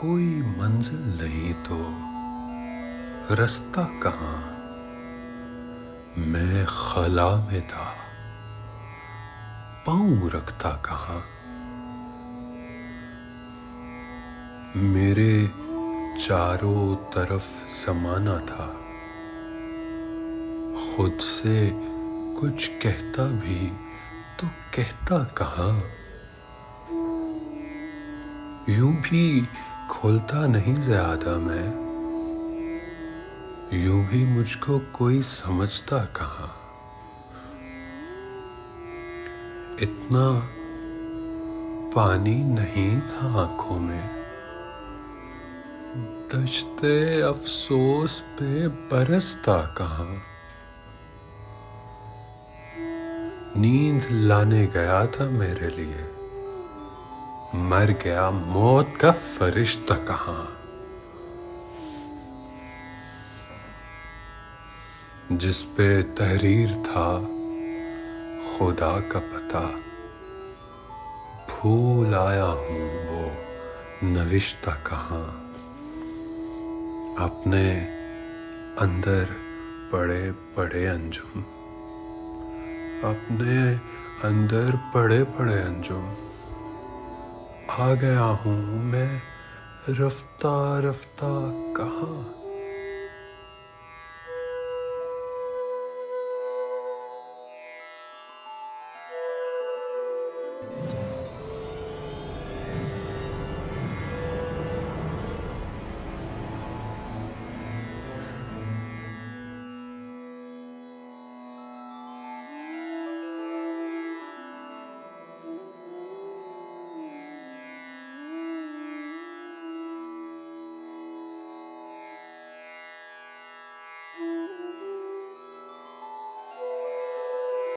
कोई मंजिल नहीं तो रास्ता कहाँ। मैं खला में था, पाँव रखता कहाँ। मेरे चारों तरफ ज़माना था, खुद से कुछ कहता भी तो कहता कहाँ। यूं भी खोलता नहीं ज़्यादा मैं, यूं भी मुझको कोई समझता कहाँ। इतना पानी नहीं था आंखों में, दश्ते अफसोस पे बरसता कहाँ। नींद लाने गया था मेरे लिए, मर गया मौत का फरिश्ता कहाँ। जिस पे तहरीर था खुदा का पता, भूल आया हूँ वो नविश्ता कहाँ। अपने अंदर पड़े पड़े अंजुम, अपने अंदर पड़े पड़े अंजुम। आ गया हूँ मैं रफ्ता रफ्ता कहाँ।